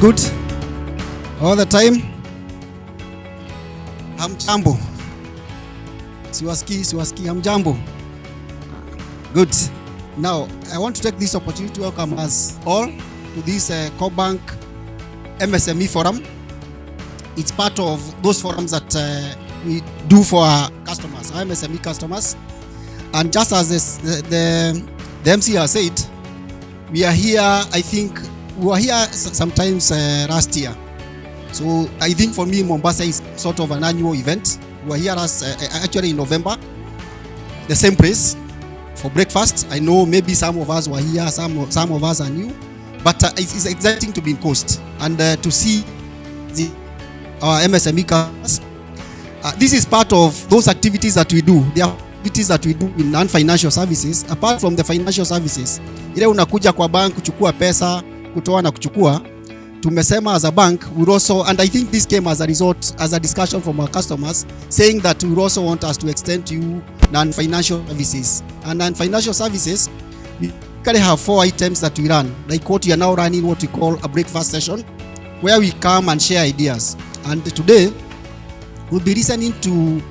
good all the time. Hamjambo. Siwaski hamjambo. Good. Now, I want to take this opportunity to welcome us all to this CoBank MSME forum. It's part of those forums that we do for our customers, our MSME customers. And just as the MC has said, we are here, I think, we were here sometimes last year. So I think for me, Mombasa is sort of an annual event. We were here actually in November, the same place for breakfast. I know maybe some of us were here, some of us are new, but it's exciting to be in Coast and to see our MSME customers. This is part of those activities that we do. There are activities that we do in non-financial services. Apart from the financial services, ile unakuja kwa bank kuchukua pesa, kutoa na kuchukua, tumesema as a bank we also, and I think this came as a result, as a discussion from our customers, saying that we also want us to extend to you non-financial services. And non-financial services, we currently have 4 items that we run, like what we are now running, what we call a breakfast session, where we come and share ideas. And today we'll be listening to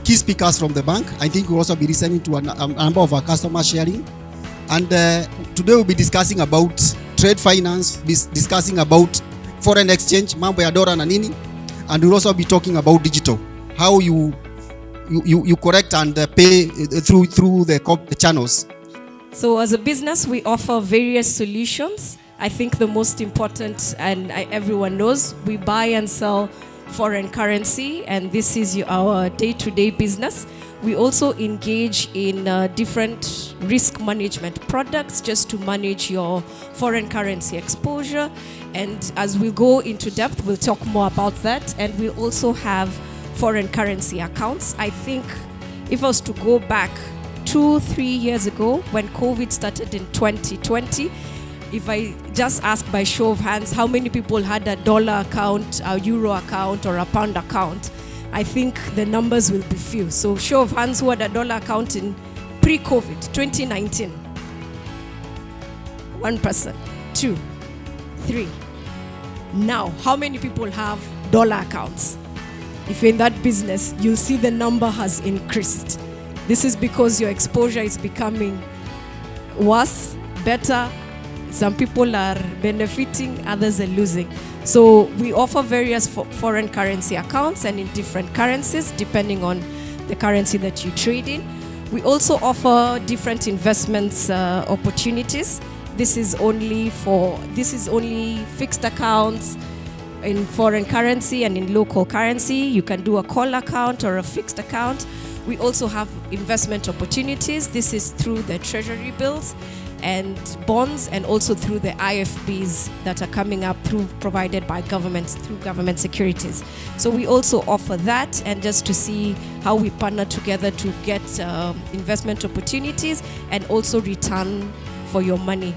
key speakers from the bank. I think we'll also be listening to a number of our customers sharing. And today we'll be discussing about trade finance, discussing about foreign exchange, mambo ya dola na nini, and we'll also be talking about digital, how you correct and pay through the channels. So as a business, we offer various solutions. I think the most important, and everyone knows, we buy and sell foreign currency, and this is our day-to-day business. We also engage in different risk management products just to manage your foreign currency exposure. And as we go into depth, we'll talk more about that. And we'll also have foreign currency accounts. I think if I was to go back 2-3 years ago when COVID started in 2020, if I just ask by show of hands how many people had a dollar account, a euro account, or a pound account, I think the numbers will be few. So show of hands who had a dollar account in pre-COVID, 2019. 1 person, 2, 3. Now, how many people have dollar accounts? If you're in that business, you'll see the number has increased. This is because your exposure is becoming worse, better. Some people are benefiting, others are losing. So we offer various foreign currency accounts and in different currencies, depending on the currency that you trade in. We also offer different investments opportunities. This is only fixed accounts in foreign currency and in local currency. You can do a call account or a fixed account. We also have investment opportunities. This is through the treasury bills and bonds, and also through the IFBs that are coming up provided by governments through government securities. So we also offer that, and just to see how we partner together to get investment opportunities and also return for your money.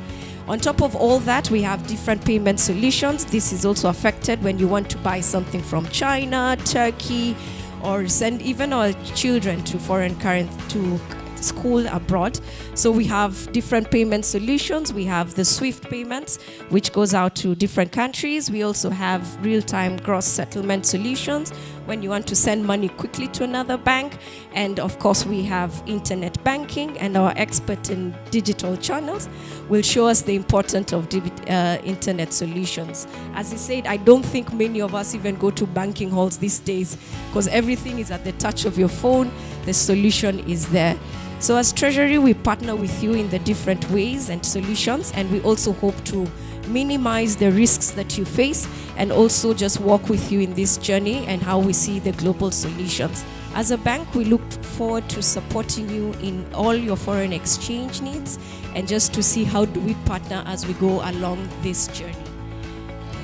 On top of all that, we have different payment solutions. This is also affected when you want to buy something from China, Turkey, or send even our children to foreign currency, to school abroad. So we have different payment solutions. We have the SWIFT payments, which goes out to different countries. We also have real-time gross settlement solutions when you want to send money quickly to another bank. And of course, we have internet banking, and our expert in digital channels will show us the importance of internet solutions. As he said, I don't think many of us even go to banking halls these days because everything is at the touch of your phone. The solution is there. So as Treasury, we partner with you in the different ways and solutions, and we also hope to minimize the risks that you face and also just walk with you in this journey and how we see the global solutions. As a bank, we look forward to supporting you in all your foreign exchange needs and just to see how do we partner as we go along this journey.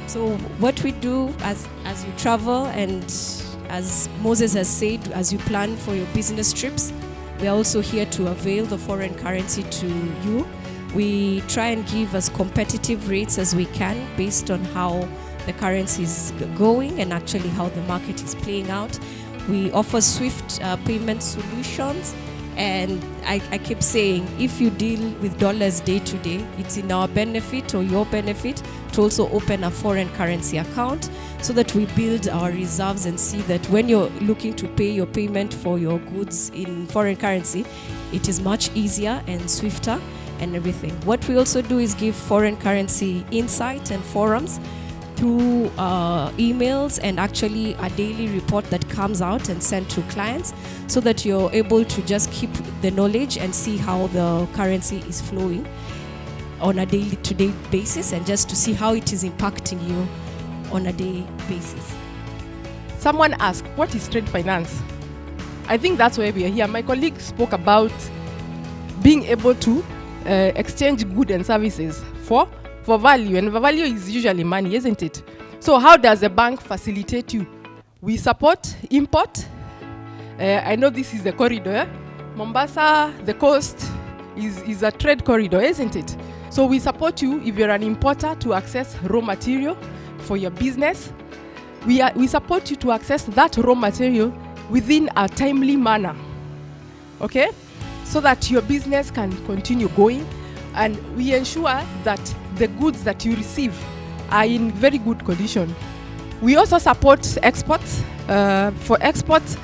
So what we do as you travel, and as Moses has said, as you plan for your business trips, we are also here to avail the foreign currency to you. We try and give as competitive rates as we can based on how the currency is going and actually how the market is playing out. We offer SWIFT payment solutions, and I keep saying, if you deal with dollars day to day, it's in our benefit or your benefit to also open a foreign currency account so that we build our reserves and see that when you're looking to pay your payment for your goods in foreign currency, it is much easier and swifter and everything. What we also do is give foreign currency insight and forums through emails and actually a daily report that comes out and sent to clients so that you're able to just keep the knowledge and see how the currency is flowing on a day-to-day basis and just to see how it is impacting you on a day basis. Someone asked, what is trade finance? I think that's why we are here. My colleague spoke about being able to exchange goods and services for value, and the value is usually money, isn't it? So how does the bank facilitate you? We support import. I know this is the corridor. Mombasa, the coast, is a trade corridor, isn't it? So we support you if you're an importer to access raw material for your business. We support you to access that raw material within a timely manner, okay? So that your business can continue going, and we ensure that the goods that you receive are in very good condition. We also support exports. For exports,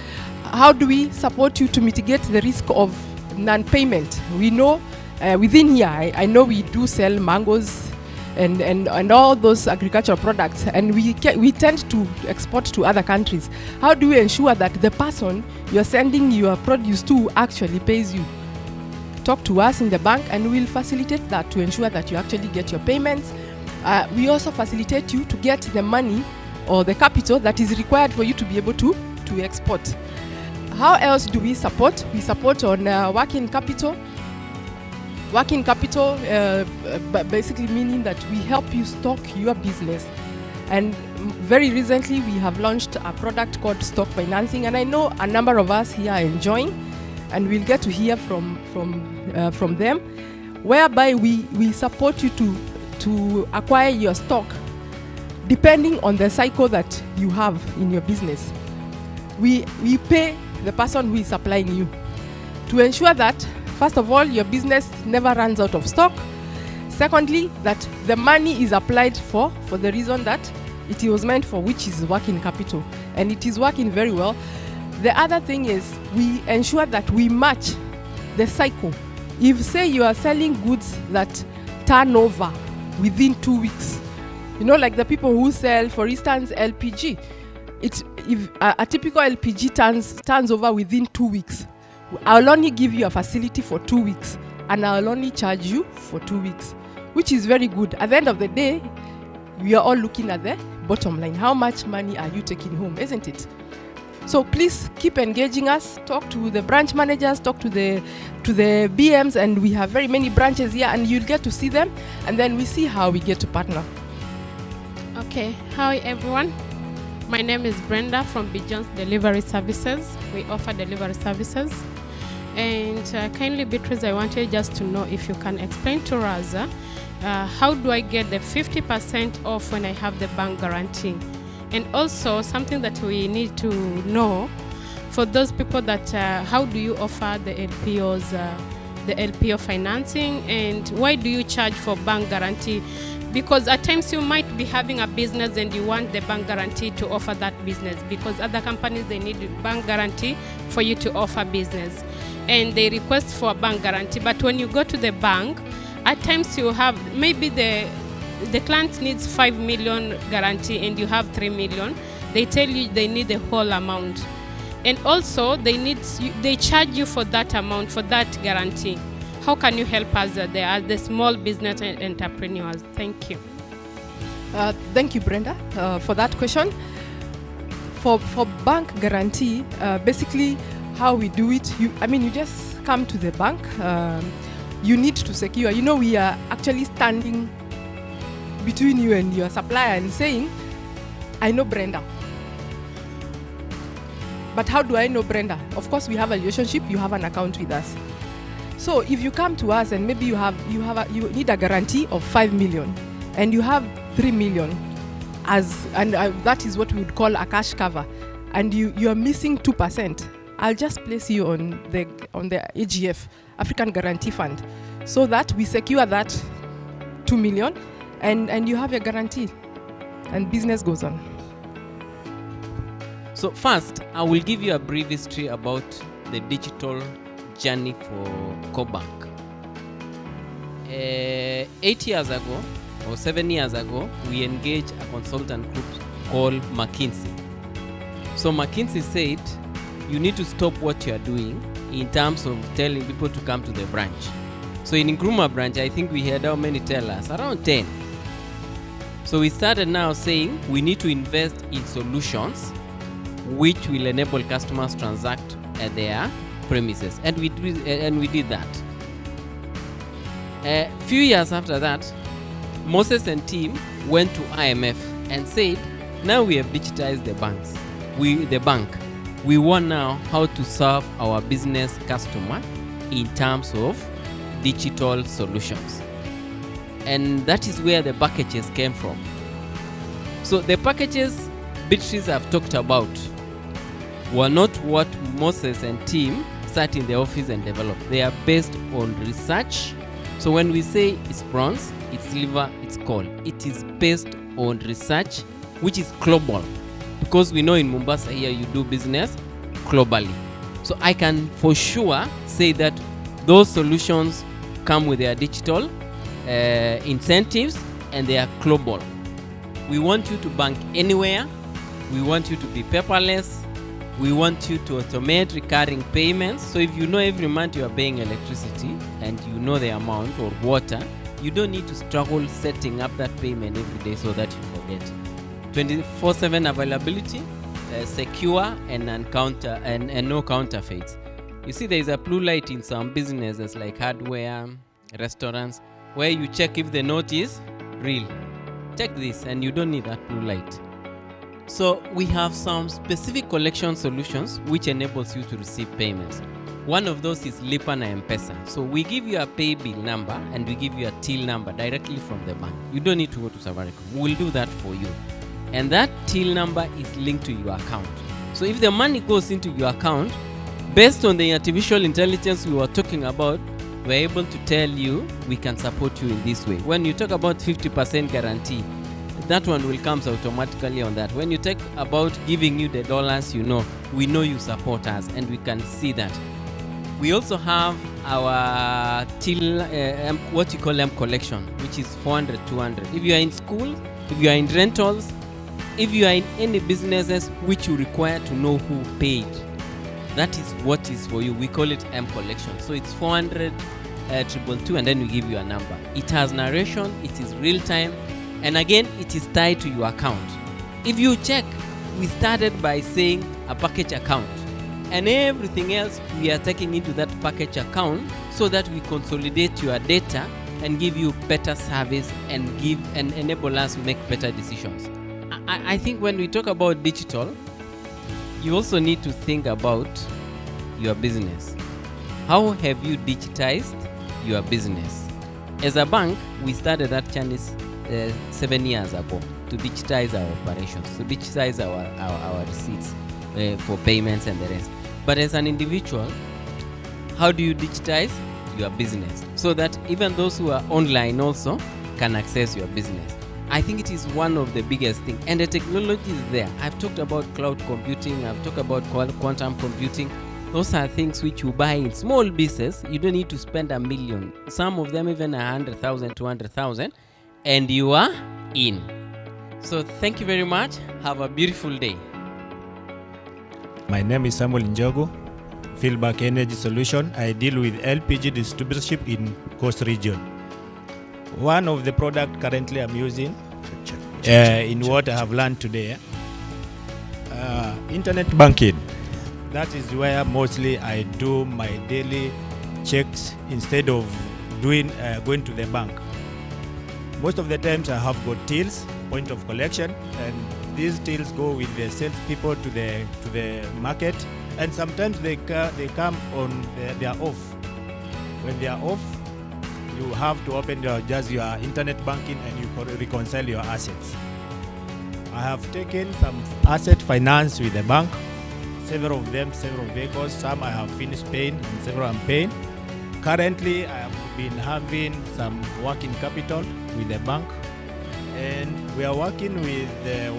how do we support you to mitigate the risk of non-payment? We know within here, I know we do sell mangoes and all those agricultural products, and we tend to export to other countries. How do we ensure that the person you're sending your produce to actually pays you? Talk to us in the bank and we'll facilitate that to ensure that you actually get your payments. We also facilitate you to get the money or the capital that is required for you to be able to export. How else do we support? We support on working capital. Working capital basically meaning that we help you stock your business. And very recently we have launched a product called stock financing, and I know a number of us here are enjoying, and we'll get to hear from them, whereby we support you to acquire your stock depending on the cycle that you have in your business. We pay the person who is supplying you to ensure that, first of all, your business never runs out of stock. Secondly, that the money is applied for the reason that it was meant for, which is working capital, and it is working very well. The other thing is we ensure that we match the cycle. If, say, you are selling goods that turn over within 2 weeks, you know, like the people who sell, for instance, LPG. If a typical LPG turns over within 2 weeks, I'll only give you a facility for 2 weeks, and I'll only charge you for 2 weeks, which is very good. At the end of the day, we are all looking at the bottom line. How much money are you taking home, isn't it? So please keep engaging us. Talk to the branch managers, talk to the BMs, and we have very many branches here, and you'll get to see them, and then we see how we get to partner. Okay, hi everyone. My name is Brenda from Bijon's Delivery Services. We offer delivery services. And kindly, Beatrice, I wanted just to know if you can explain to us how do I get the 50% off when I have the bank guarantee? And also something that we need to know for those people that how do you offer the LPOs, the LPO financing, and why do you charge for bank guarantee? Because at times you might be having a business and you want the bank guarantee to offer that business, because other companies, they need bank guarantee for you to offer business, and they request for a bank guarantee. But when you go to the bank, at times you have maybe the client needs 5 million guarantee and you have 3 million. They tell you they need the whole amount, and also they charge you for that amount, for that guarantee. How can you help us there as the small business entrepreneurs? Thank you. Thank you, Brenda, for that question. For bank guarantee, basically how we do it, you just come to the bank. You need to secure. You know, we are actually standing between you and your supplier and saying, I know Brenda. But how do I know Brenda? Of course, we have a relationship. You have an account with us. So if you come to us and maybe you need a guarantee of 5 million and you have 3 million that is what we would call a cash cover, and you are missing 2%, I'll just place you on the AGF, African Guarantee Fund, so that we secure that 2 million, and you have your guarantee, and business goes on. So first, I will give you a brief history about the digital journey for CoBank. 8 years ago or 7 years ago, we engaged a consultant group called McKinsey. So McKinsey said, you need to stop what you are doing in terms of telling people to come to the branch. So in Nkrumah branch, I think we had how many tellers? Around 10. So we started now saying we need to invest in solutions which will enable customers to transact at their premises, and we did that. A few years after that, Moses and team went to IMF and said, now we have digitized the banks. We want now how to serve our business customer in terms of digital solutions. And that is where the packages came from. So the packages Beatrice have talked about were not what Moses and team sat in the office and developed. They are based on research. So when we say it's bronze, it's silver, it's gold, it is based on research which is global, because we know in Mombasa here you do business globally. So I can for sure say that those solutions come with their digital incentives, and they are global. We want you to bank anywhere. We want you to be paperless. We want you to automate recurring payments. So if you know every month you are paying electricity and you know the amount, or water, you don't need to struggle setting up that payment every day so that you forget. 24/7 availability, secure and no counterfeits. You see, there is a blue light in some businesses like hardware, restaurants, where you check if the note is real. Check this and you don't need that blue light. So we have some specific collection solutions which enables you to receive payments. One of those is Lipa na M-Pesa. So we give you a pay bill number and we give you a till number directly from the bank. You don't need to go to Safaricom. We'll do that for you. And that till number is linked to your account. So if the money goes into your account, based on the artificial intelligence we were talking about, we're able to tell you we can support you in this way. When you talk about 50% guarantee, that one will come automatically on that. When you talk about giving you the dollars, we know you support us and we can see that. We also have our till, what you call M collection, which is 400, 200. If you are in school, if you are in rentals, if you are in any businesses which you require to know who paid, that is what is for you. We call it M collection. So it's 400, 222, and then we give you a number. It has narration, it is real time, and again, it is tied to your account. If you check, we started by saying a package account, and everything else we are taking into that package account so that we consolidate your data and give you better service and enable us to make better decisions. I think when we talk about digital, you also need to think about your business. How have you digitized your business? As a bank, we started that journey 7 years ago to digitize our operations, to digitize our receipts for payments and the rest. But as an individual, how do you digitize your business so that even those who are online also can access your business? I think it is one of the biggest things, and the technology is there. I've talked about cloud computing, I've talked about quantum computing. Those are things which you buy in small pieces. You don't need to spend $1 million. Some of them even 100,000, 200,000, and you are in. So thank you very much. Have a beautiful day. My name is Samuel Njogu, Fieldback Energy Solution. I deal with LPG distributorship in Coast Region. One of the product currently I'm using in what I have learned today, internet banking. That is where mostly I do my daily checks instead of going to the bank. Most of the times I have got tills, point of collection, and these tills go with the sales people to the market, and sometimes they come on they are off. When they are off, you have to open your internet banking and you reconcile your assets. I have taken some asset finance with the bank, several of them, several vehicles. Some I have finished paying and several I'm paying. Currently, I have been having some working capital with the bank. and we are working with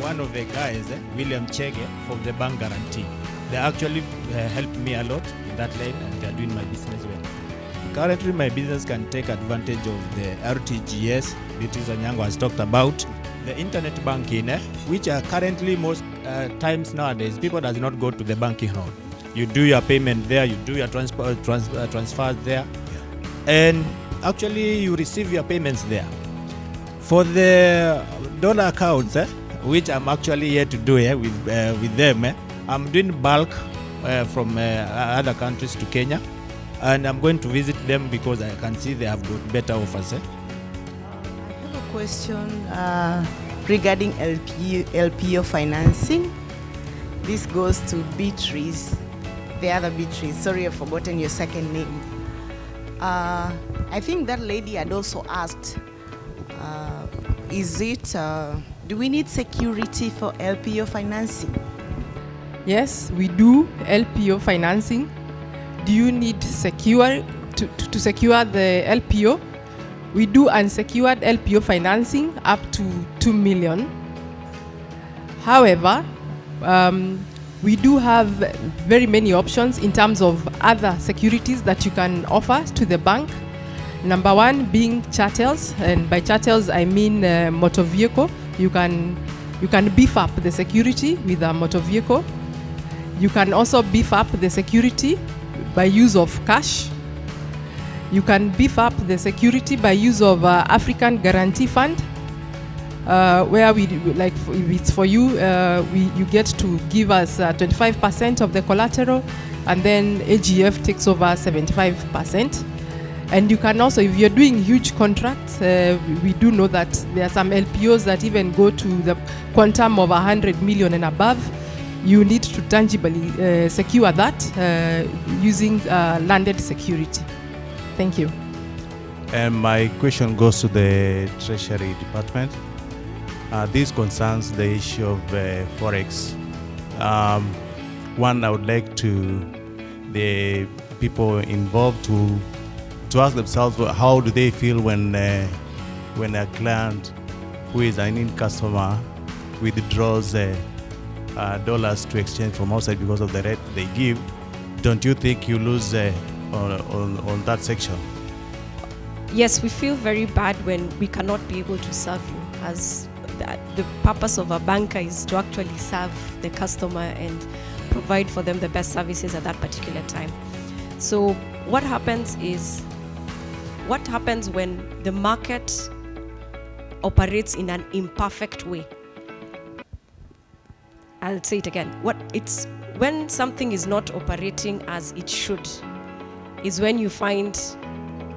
one of the guys, William Chege, from the bank guarantee. They actually helped me a lot in that lane, and they are doing my business well. Currently, my business can take advantage of the RTGS, Beatrice Onyango has talked about, the internet banking, which are currently most times nowadays, people does not go to the banking hall. You do your payment there, you do your transfers there, and actually you receive your payments there. For the dollar accounts, which I'm actually here to do with them, I'm doing bulk from other countries to Kenya, and I'm going to visit them because I can see they have got better offers. I have a question regarding LPO financing. This goes to Beatrice, the other Beatrice. Sorry, I've forgotten your second name. I think that lady had also asked, do we need security for LPO financing? Yes, we do LPO financing. Do you need to secure the LPO? We do unsecured LPO financing up to 2 million. However, we do have very many options in terms of other securities that you can offer to the bank. Number one being chattels, and by chattels I mean motor vehicle. You can beef up the security with a motor vehicle. You can also beef up the security by use of cash. You can beef up the security by use of African Guarantee Fund, where we like if it's for you, you get to give us 25% of the collateral, and then AGF takes over 75%. And you can also, if you're doing huge contracts, we do know that there are some LPOs that even go to the quantum of 100 million and above. You need to tangibly secure that using landed security. Thank you. And my question goes to the Treasury Department. This concerns the issue of Forex. One, I would like the people involved to ask themselves, how do they feel when a client who is an in customer withdraws dollars to exchange from outside because of the rate they give? Don't you think you lose on that section? Yes, we feel very bad when we cannot be able to serve you, as the purpose of a banker is to actually serve the customer and provide for them the best services at that particular time. So what happens when the market operates in an imperfect way? I'll say it again. When something is not operating as it should, is when you find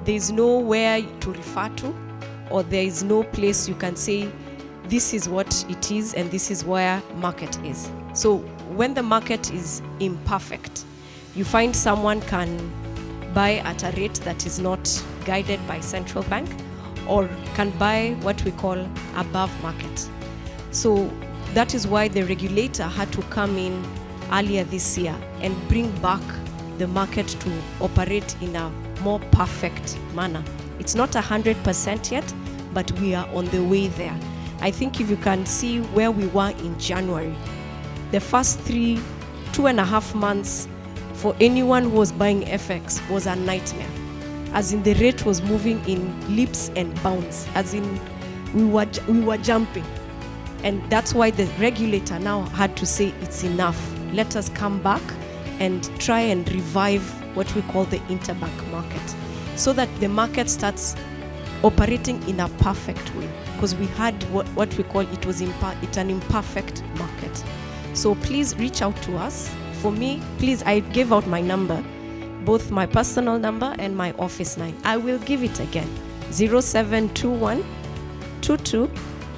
there's nowhere to refer to, or there is no place you can say this is what it is and this is where market is. So when the market is imperfect, you find someone can buy at a rate that is not guided by central bank, or can buy what we call above market. So that is why the regulator had to come in earlier this year and bring back the market to operate in a more perfect manner. It's not 100% yet, but we are on the way there. I think if you can see where we were in January, the first 2.5 months for anyone who was buying FX was a nightmare. As in, the rate was moving in leaps and bounds, as in we were jumping. And that's why the regulator now had to say it's enough. Let us come back and try and revive what we call the interbank market, so that the market starts operating in a perfect way, because we had what we call it's an imperfect market. So please reach out to us. For me, please, I gave out my number, both my personal number and my office line. I will give it again, 0721 22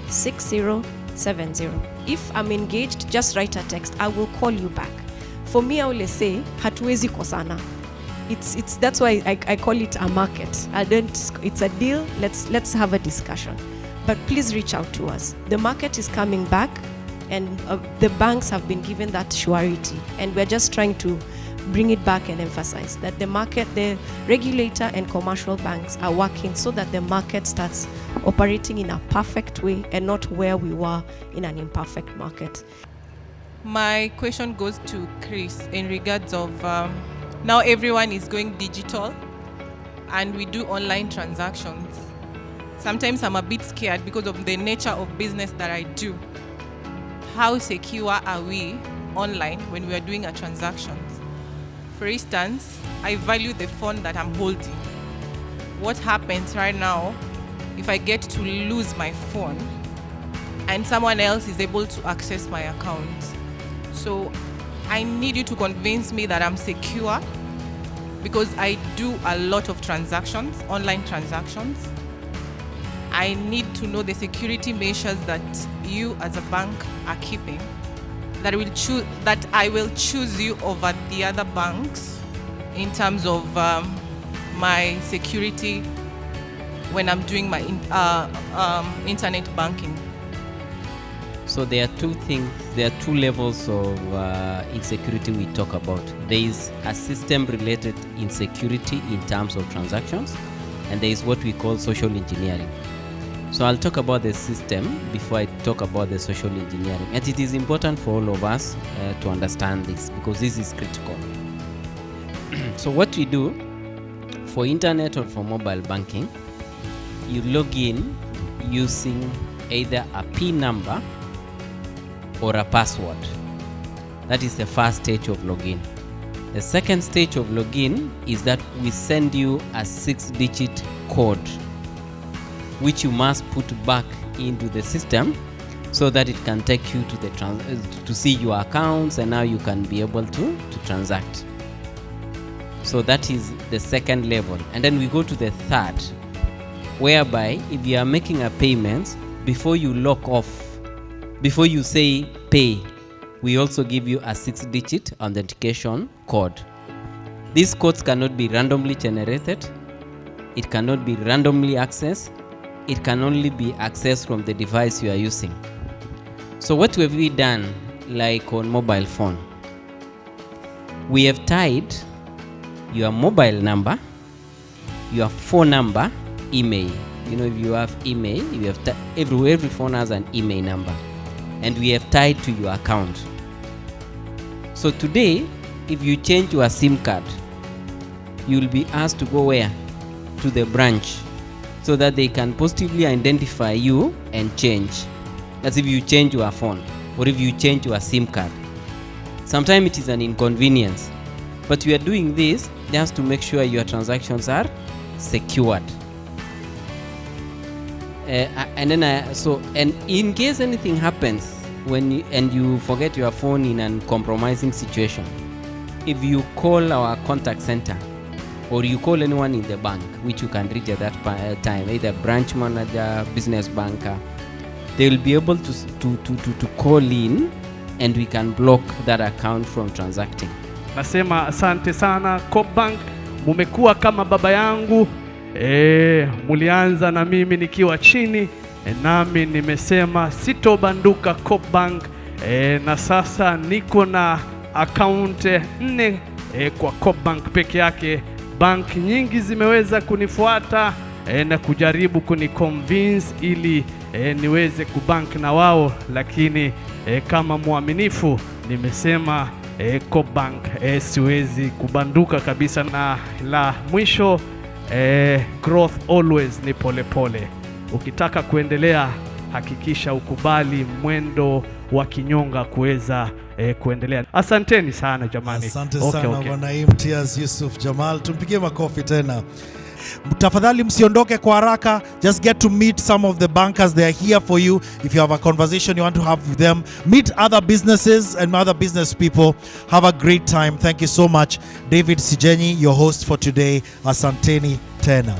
6070. If I'm engaged, just write a text. I will call you back. For me, I will say hatuwezi kosana. It's that's why I call it a market. It's a deal. Let's have a discussion. But please reach out to us. The market is coming back, and the banks have been given that surety, and we're just trying to bring it back and emphasize that the regulator and commercial banks are working so that the market starts operating in a perfect way and not where we were in an imperfect market. My question goes to Chris in regards of now everyone is going digital and we do online transactions. Sometimes I'm a bit scared because of the nature of business that I do. How secure are we online when we are doing a transaction? For instance, I value the phone that I'm holding. What happens right now if I get to lose my phone and someone else is able to access my account? So I need you to convince me that I'm secure, because I do a lot of transactions, online transactions. I need to know the security measures that you as a bank are keeping, that I will choose you over the other banks in terms of my security when I'm doing my internet banking. So there are two levels of insecurity we talk about. There is a system-related insecurity in terms of transactions, and there is what we call social engineering. So I'll talk about the system before I talk about the social engineering. And it is important for all of us to understand this, because this is critical. So what we do for internet or for mobile banking, you log in using either a PIN number or a password. That is the first stage of login. The second stage of login is that we send you a 6-digit code, which you must put back into the system so that it can take you to to see your accounts, and now you can be able to transact. So that is the second level. And then we go to the third, whereby if you are making a payment, before you lock off, before you say pay, we also give you a 6-digit authentication code. These codes cannot be randomly generated. It cannot be randomly accessed. It can only be accessed from the device you are using. So what have we done, like on mobile phone? We have tied your mobile number, your phone number, email. You know, if you have email, you have every phone has an email number, and we have tied to your account. So today, if you change your SIM card, you will be asked to go where? To the branch, so that they can positively identify you and change. As if you change your phone or if you change your SIM card. Sometimes it is an inconvenience, but we are doing this just to make sure your transactions are secured. And in case anything happens when you forget your phone in a compromising situation, if you call our contact center or you call anyone in the bank, which you can reach at that time, either branch manager, business banker, they will be able to call in, and we can block that account from transacting. Nasema asante sana Coop Bank, mumekuwa kama baba yangu. Mulianza na mimi nikiwa chini, nami nimesema sitobanduka Coop Bank. Na sasa niko na account 4 kwa Coop Bank peke yake. Bank nyingi zimeweza kunifuata na kujaribu kuniconvince ili niweze kubank na wao, lakini kama muaminifu nimesema Coop Bank siwezi kubanduka kabisa. Na la mwisho, growth always ni polepole. Ukitaka kuendelea, hakikisha ukubali mwendo wa kinyonga kuweza kuendelea. Asanteni sana jamani. Asante sana Bwana Imtiaz Yusuf Jamal. Tumpigie makofi tena. Tafadhali msiondoke kwa haraka. Just get to meet some of the bankers. They are here for you. If you have a conversation you want to have with them, meet other businesses and other business people. Have a great time. Thank you so much. David Sijenyi, your host for today. Asanteni tena.